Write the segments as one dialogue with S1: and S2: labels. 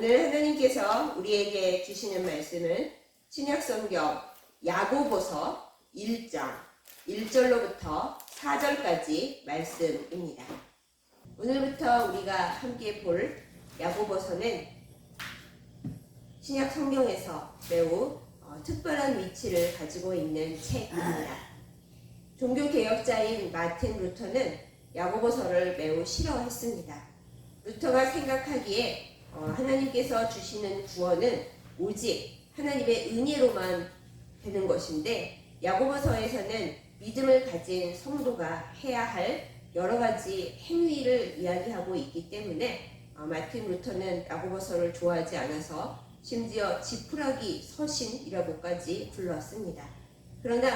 S1: 오늘 하나님께서 우리에게 주시는 말씀은 신약성경 야고보서 1장 1절로부터 4절까지 말씀입니다. 오늘부터 우리가 함께 볼 야고보서는 신약 성경에서 매우 특별한 위치를 가지고 있는 책입니다. 종교개혁자인 마틴 루터는 야고보서를 매우 싫어했습니다. 루터가 생각하기에 하나님께서 주시는 구원은 오직 하나님의 은혜로만 되는 것인데, 야고보서에서는 믿음을 가진 성도가 해야 할 여러 가지 행위를 이야기하고 있기 때문에 마틴 루터는 야고보서를 좋아하지 않아서 심지어 지푸라기 서신이라고까지 불렀습니다. 그러나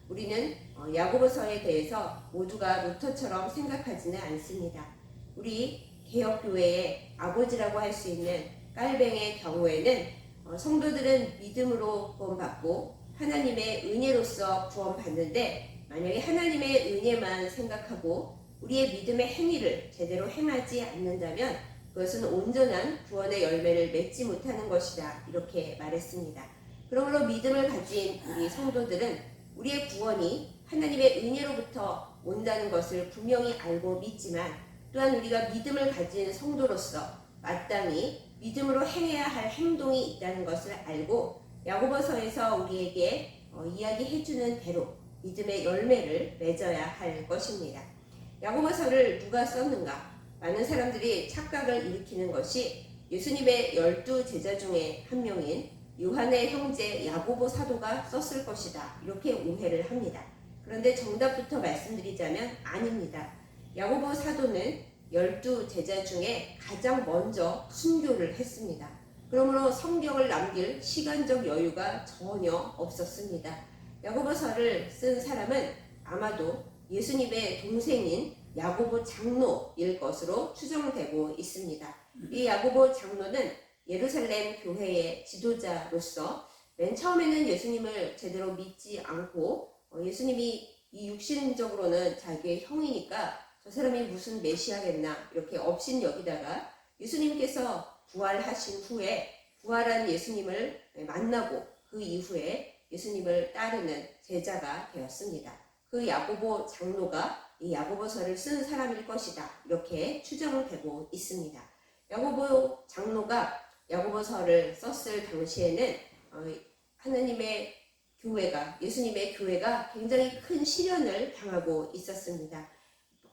S1: 우리는 야고보서에 대해서 모두가 루터처럼 생각하지는 않습니다. 우리 개혁교회의 아버지라고 할 수 있는 깔뱅의 경우에는 성도들은 믿음으로 구원받고 하나님의 은혜로서 구원받는데, 만약에 하나님의 은혜만 생각하고 우리의 믿음의 행위를 제대로 행하지 않는다면 그것은 온전한 구원의 열매를 맺지 못하는 것이다, 이렇게 말했습니다. 그러므로 믿음을 가진 우리 성도들은 우리의 구원이 하나님의 은혜로부터 온다는 것을 분명히 알고 믿지만, 또한 우리가 믿음을 가진 성도로서 마땅히 믿음으로 행해야 할 행동이 있다는 것을 알고 야고보서에서 우리에게 이야기해주는 대로 믿음의 열매를 맺어야 할 것입니다. 야고보서를 누가 썼는가? 많은 사람들이 착각을 일으키는 것이 예수님의 12제자 중에 한 명인 요한의 형제 야고보 사도가 썼을 것이다, 이렇게 오해를 합니다. 그런데 정답부터 말씀드리자면 아닙니다. 야고보 사도는 12제자 중에 가장 먼저 순교를 했습니다. 그러므로 성경을 남길 시간적 여유가 전혀 없었습니다. 야고보서를 쓴 사람은 아마도 예수님의 동생인 야고보 장로일 것으로 추정되고 있습니다. 이 야고보 장로는 예루살렘 교회의 지도자로서 맨 처음에는 예수님을 제대로 믿지 않고 예수님이 이 육신적으로는 자기의 형이니까 저 사람이 무슨 메시아겠나 이렇게 업신 여기다가 예수님께서 부활하신 후에 부활한 예수님을 만나고 그 이후에 예수님을 따르는 제자가 되었습니다. 그 야고보 장로가 이 야고보서를 쓴 사람일 것이다, 이렇게 추정되고 있습니다. 야고보 장로가 야고보서를 썼을 당시에는 하나님의 교회가, 예수님의 교회가 굉장히 큰 시련을 당하고 있었습니다.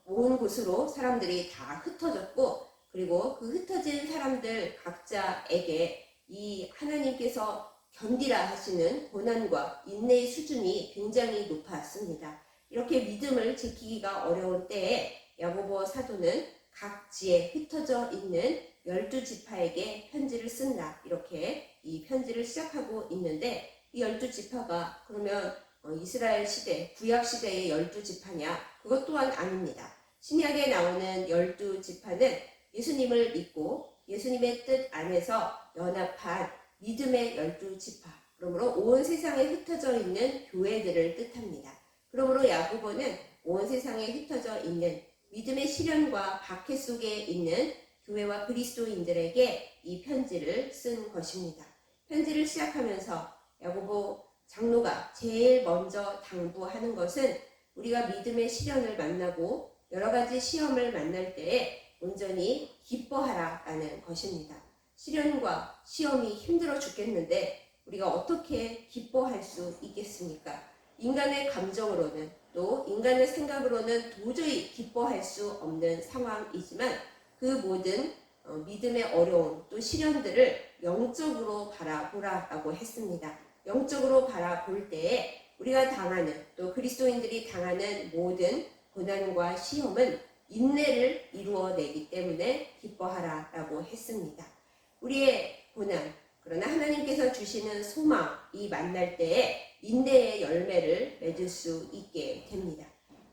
S1: 온 곳으로 사람들이 다 흩어졌고, 그리고 그 흩어진 사람들 각자에게 이 하나님께서 견디라 하시는 고난과 인내의 수준이 굉장히 높았습니다. 이렇게 믿음을 지키기가 어려운 때에 야고보 사도는 각지에 흩어져 있는 12지파에게 편지를 쓴다, 이렇게 이 편지를 시작하고 있는데, 이 12지파가 그러면 이스라엘 시대, 구약 시대의 12지파냐? 그것 또한 아닙니다. 신약에 나오는 12지파는 예수님을 믿고 예수님의 뜻 안에서 연합한 믿음의 12지파, 그러므로 온 세상에 흩어져 있는 교회들을 뜻합니다. 그러므로 야고보는 온 세상에 흩어져 있는 믿음의 시련과 박해 속에 있는 교회와 그리스도인들에게 이 편지를 쓴 것입니다. 편지를 시작하면서 야고보 장로가 제일 먼저 당부하는 것은 우리가 믿음의 시련을 만나고 여러 가지 시험을 만날 때에 온전히 기뻐하라 라는 것입니다. 시련과 시험이 힘들어 죽겠는데 우리가 어떻게 기뻐할 수 있겠습니까? 인간의 감정으로는, 또 인간의 생각으로는 도저히 기뻐할 수 없는 상황이지만 그 모든 믿음의 어려움, 또 시련들을 영적으로 바라보라라고 했습니다. 영적으로 바라볼 때에 우리가 당하는, 또 그리스도인들이 당하는 모든 고난과 시험은 인내를 이루어내기 때문에 기뻐하라라고 했습니다. 우리의 고난, 그러나 하나님께서 주시는 소망이 만날 때에 인내의 열매를 맺을 수 있게 됩니다.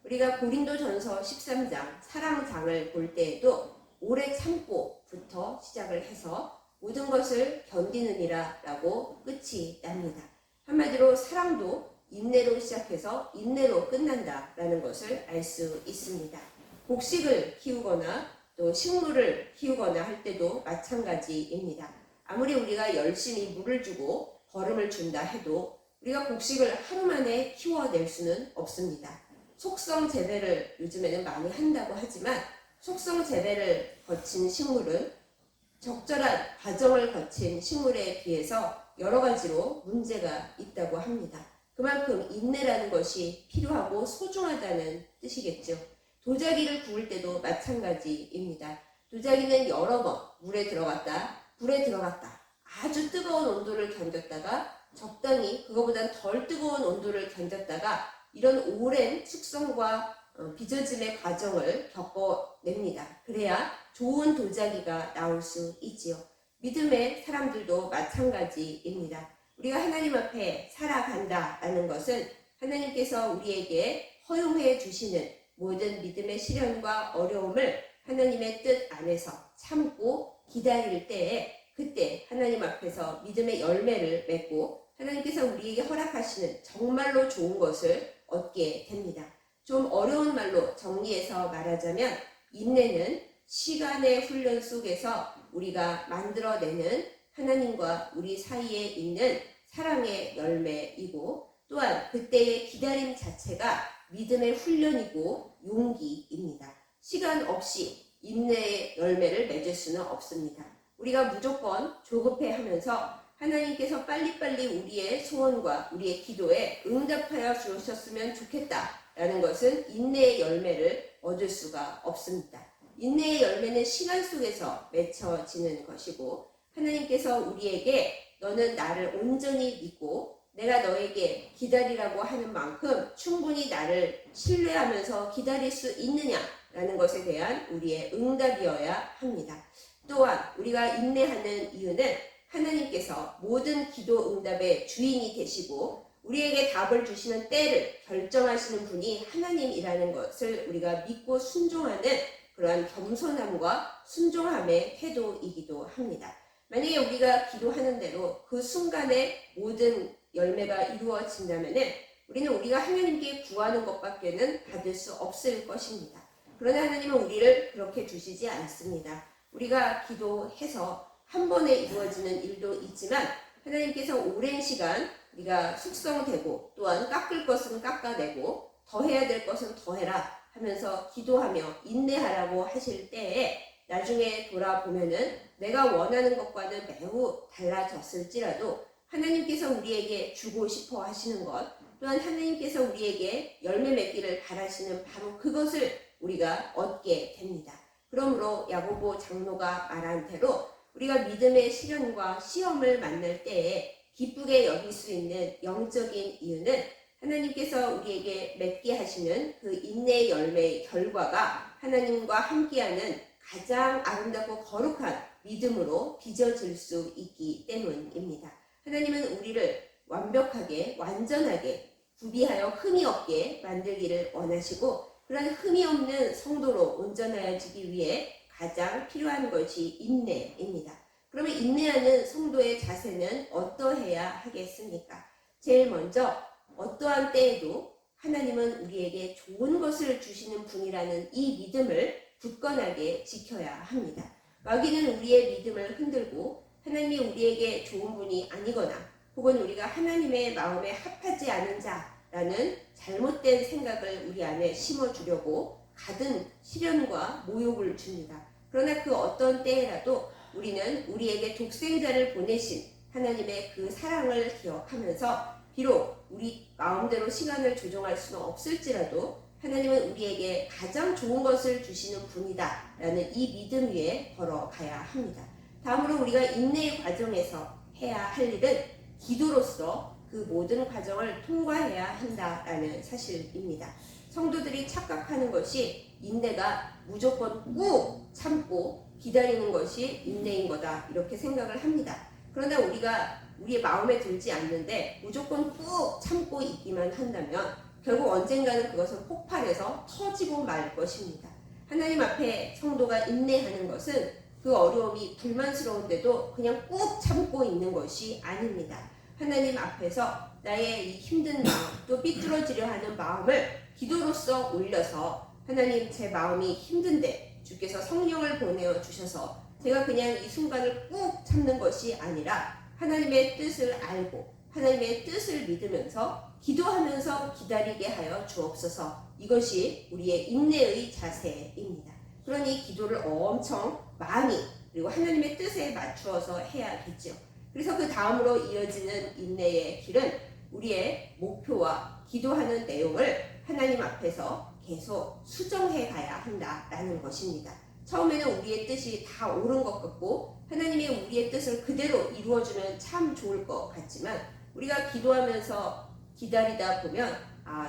S1: 우리가 고린도전서 13장 사랑장을 볼 때에도 오래 참고부터 시작을 해서 모든 것을 견디느니라 라고 끝이 납니다. 한마디로 사랑도 인내로 시작해서 인내로 끝난다라는 것을 알 수 있습니다. 곡식을 키우거나 또 식물을 키우거나 할 때도 마찬가지입니다. 아무리 우리가 열심히 물을 주고 거름을 준다 해도 우리가 곡식을 하루 만에 키워낼 수는 없습니다. 속성 재배를 요즘에는 많이 한다고 하지만 속성 재배를 거친 식물은 적절한 과정을 거친 식물에 비해서 여러 가지로 문제가 있다고 합니다. 그만큼 인내라는 것이 필요하고 소중하다는 뜻이겠죠. 도자기를 구울 때도 마찬가지입니다. 도자기는 여러 번 물에 들어갔다, 불에 들어갔다, 아주 뜨거운 온도를 견뎠다가 적당히 그거보단 덜 뜨거운 온도를 견뎠다가 이런 오랜 숙성과 빚어짐의 과정을 겪어냅니다. 그래야 좋은 도자기가 나올 수 있지요. 믿음의 사람들도 마찬가지입니다. 우리가 하나님 앞에 살아간다라는 것은 하나님께서 우리에게 허용해 주시는 모든 믿음의 시련과 어려움을 하나님의 뜻 안에서 참고 기다릴 때에 그때 하나님 앞에서 믿음의 열매를 맺고 하나님께서 우리에게 허락하시는 정말로 좋은 것을 얻게 됩니다. 좀 어려운 말로 정리해서 말하자면 인내는 시간의 훈련 속에서 우리가 만들어내는 하나님과 우리 사이에 있는 사랑의 열매이고 또한 그때의 기다림 자체가 믿음의 훈련이고 용기입니다. 시간 없이 인내의 열매를 맺을 수는 없습니다. 우리가 무조건 조급해하면서 하나님께서 빨리빨리 우리의 소원과 우리의 기도에 응답하여 주셨으면 좋겠다라는 것은 인내의 열매를 얻을 수가 없습니다. 인내의 열매는 시간 속에서 맺혀지는 것이고 하나님께서 우리에게 너는 나를 온전히 믿고 내가 너에게 기다리라고 하는 만큼 충분히 나를 신뢰하면서 기다릴 수 있느냐라는 것에 대한 우리의 응답이어야 합니다. 또한 우리가 인내하는 이유는 하나님께서 모든 기도 응답의 주인이 되시고 우리에게 답을 주시는 때를 결정하시는 분이 하나님이라는 것을 우리가 믿고 순종하는 그러한 겸손함과 순종함의 태도이기도 합니다. 만약에 우리가 기도하는 대로 그 순간에 모든 열매가 이루어진다면 우리는 우리가 하나님께 구하는 것밖에는 받을 수 없을 것입니다. 그러나 하나님은 우리를 그렇게 주시지 않습니다. 우리가 기도해서 한 번에 이루어지는 일도 있지만 하나님께서 오랜 시간 우리가 숙성되고 또한 깎을 것은 깎아내고 더해야 될 것은 더해라 하면서 기도하며 인내하라고 하실 때에 나중에 돌아보면은 내가 원하는 것과는 매우 달라졌을지라도 하나님께서 우리에게 주고 싶어 하시는 것 또한 하나님께서 우리에게 열매 맺기를 바라시는 바로 그것을 우리가 얻게 됩니다. 그러므로 야고보 장로가 말한 대로 우리가 믿음의 시련과 시험을 만날 때에 기쁘게 여길 수 있는 영적인 이유는 하나님께서 우리에게 맺게 하시는 그 인내의 열매의 결과가 하나님과 함께하는 가장 아름답고 거룩한 믿음으로 빚어질 수 있기 때문입니다. 하나님은 우리를 완벽하게 완전하게 구비하여 흠이 없게 만들기를 원하시고 그런 흠이 없는 성도로 온전하여지기 위해 가장 필요한 것이 인내입니다. 그러면 인내하는 성도의 자세는 어떠해야 하겠습니까? 제일 먼저 어떠한 때에도 하나님은 우리에게 좋은 것을 주시는 분이라는 이 믿음을 굳건하게 지켜야 합니다. 마귀는 우리의 믿음을 흔들고 하나님이 우리에게 좋은 분이 아니거나 혹은 우리가 하나님의 마음에 합하지 않은 자라는 잘못된 생각을 우리 안에 심어주려고 가든 시련과 모욕을 줍니다. 그러나 그 어떤 때에라도 우리는 우리에게 독생자를 보내신 하나님의 그 사랑을 기억하면서 비록 우리 마음대로 시간을 조정할 수는 없을지라도 하나님은 우리에게 가장 좋은 것을 주시는 분이다 라는 이 믿음 위에 걸어가야 합니다. 다음으로 우리가 인내의 과정에서 해야 할 일은 기도로서 그 모든 과정을 통과해야 한다라는 사실입니다. 성도들이 착각하는 것이 인내가 무조건 꾹 참고 기다리는 것이 인내인 거다 이렇게 생각을 합니다. 그러나 우리가 우리의 마음에 들지 않는데 무조건 꾹 참고 있기만 한다면 결국 언젠가는 그것은 폭발해서 터지고 말 것입니다. 하나님 앞에 성도가 인내하는 것은 그 어려움이 불만스러운데도 그냥 꾹 참고 있는 것이 아닙니다. 하나님 앞에서 나의 이 힘든 마음 또 삐뚤어지려 하는 마음을 기도로서 올려서 하나님 제 마음이 힘든데 주께서 성령을 보내어 주셔서 제가 그냥 이 순간을 꾹 참는 것이 아니라 하나님의 뜻을 알고 하나님의 뜻을 믿으면서 기도하면서 기다리게 하여 주옵소서. 이것이 우리의 인내의 자세입니다. 그러니 기도를 엄청 많이 그리고 하나님의 뜻에 맞추어서 해야겠죠. 그래서 그 다음으로 이어지는 인내의 길은 우리의 목표와 기도하는 내용을 하나님 앞에서 계속 수정해 가야 한다라는 것입니다. 처음에는 우리의 뜻이 다 옳은 것 같고 하나님이 우리의 뜻을 그대로 이루어주면 참 좋을 것 같지만 우리가 기도하면서 기다리다 보면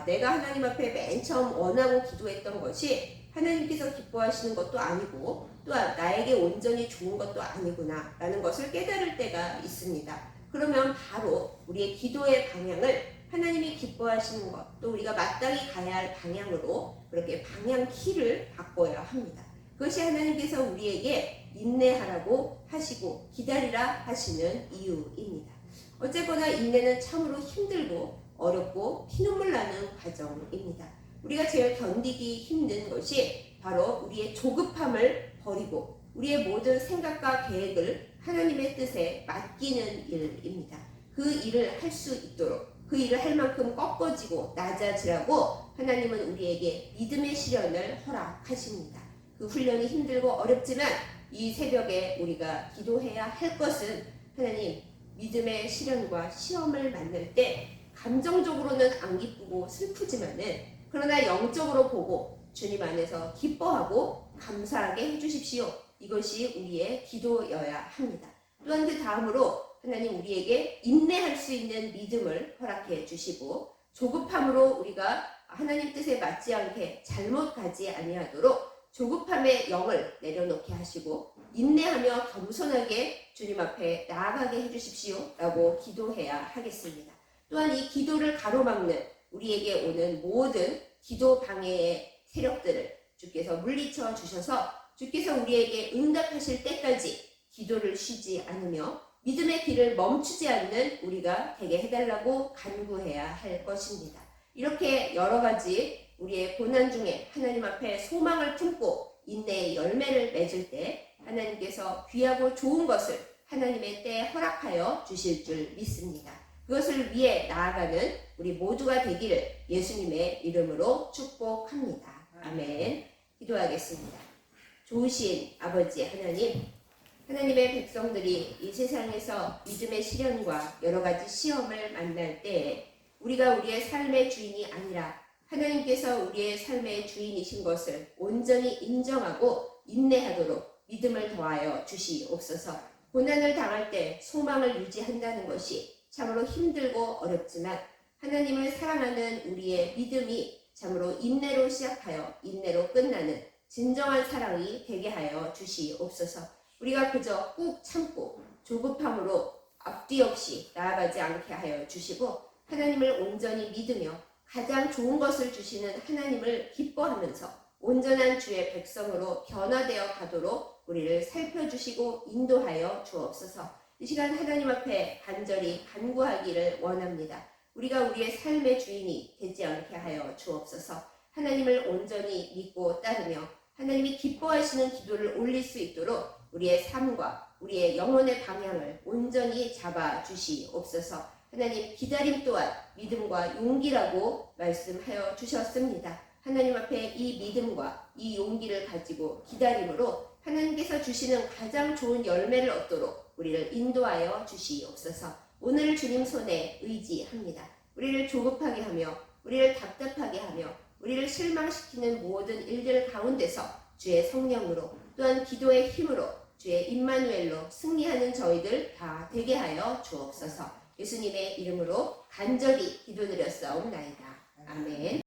S1: 내가 하나님 앞에 맨 처음 원하고 기도했던 것이 하나님께서 기뻐하시는 것도 아니고 또한 나에게 온전히 좋은 것도 아니구나 라는 것을 깨달을 때가 있습니다. 그러면 바로 우리의 기도의 방향을 하나님이 기뻐하시는 것, 또 우리가 마땅히 가야 할 방향으로 그렇게 방향 키를 바꿔야 합니다. 그것이 하나님께서 우리에게 인내하라고 하시고 기다리라 하시는 이유입니다. 어쨌거나 인내는 참으로 힘들고 어렵고 피눈물 나는 과정입니다. 우리가 제일 견디기 힘든 것이 바로 우리의 조급함을 버리고 우리의 모든 생각과 계획을 하나님의 뜻에 맡기는 일입니다. 그 일을 할 수 있도록 그 일을 할 만큼 꺾어지고 낮아지라고 하나님은 우리에게 믿음의 시련을 허락하십니다. 그 훈련이 힘들고 어렵지만 이 새벽에 우리가 기도해야 할 것은 하나님 믿음의 시련과 시험을 만날 때 감정적으로는 안 기쁘고 슬프지만은 그러나 영적으로 보고 주님 안에서 기뻐하고 감사하게 해주십시오. 이것이 우리의 기도여야 합니다. 또한 그 다음으로 하나님 우리에게 인내할 수 있는 믿음을 허락해 주시고 조급함으로 우리가 하나님 뜻에 맞지 않게 잘못 가지 아니하도록 조급함의 영을 내려놓게 하시고 인내하며 겸손하게 주님 앞에 나아가게 해주십시오 라고 기도해야 하겠습니다. 또한 이 기도를 가로막는 우리에게 오는 모든 기도 방해의 세력들을 주께서 물리쳐 주셔서 주께서 우리에게 응답하실 때까지 기도를 쉬지 않으며 믿음의 길을 멈추지 않는 우리가 되게 해달라고 간구해야 할 것입니다. 이렇게 여러 가지 우리의 고난 중에 하나님 앞에 소망을 품고 인내의 열매를 맺을 때 하나님께서 귀하고 좋은 것을 하나님의 때에 허락하여 주실 줄 믿습니다. 그것을 위해 나아가는 우리 모두가 되기를 예수님의 이름으로 축복합니다. 아멘. 기도하겠습니다. 좋으신 아버지 하나님, 하나님의 백성들이 이 세상에서 믿음의 시련과 여러 가지 시험을 만날 때에 우리가 우리의 삶의 주인이 아니라 하나님께서 우리의 삶의 주인이신 것을 온전히 인정하고 인내하도록 믿음을 더하여 주시옵소서. 고난을 당할 때 소망을 유지한다는 것이 참으로 힘들고 어렵지만 하나님을 사랑하는 우리의 믿음이 참으로 인내로 시작하여 인내로 끝나는 진정한 사랑이 되게 하여 주시옵소서. 우리가 그저 꾹 참고 조급함으로 앞뒤 없이 나아가지 않게 하여 주시고 하나님을 온전히 믿으며 가장 좋은 것을 주시는 하나님을 기뻐하면서 온전한 주의 백성으로 변화되어 가도록 우리를 살펴주시고 인도하여 주옵소서. 이 시간 하나님 앞에 간절히 간구하기를 원합니다. 우리가 우리의 삶의 주인이 되지 않게 하여 주옵소서. 하나님을 온전히 믿고 따르며 하나님이 기뻐하시는 기도를 올릴 수 있도록 우리의 삶과 우리의 영혼의 방향을 온전히 잡아 주시옵소서. 하나님 기다림 또한 믿음과 용기라고 말씀하여 주셨습니다. 하나님 앞에 이 믿음과 이 용기를 가지고 기다림으로 하나님께서 주시는 가장 좋은 열매를 얻도록 우리를 인도하여 주시옵소서. 오늘 주님 손에 의지합니다. 우리를 조급하게 하며 우리를 답답하게 하며 우리를 실망시키는 모든 일들 가운데서 주의 성령으로 또한 기도의 힘으로 주의 임마누엘로 승리하는 저희들 다 되게 하여 주옵소서. 예수님의 이름으로 간절히 기도드렸사옵나이다. 아멘.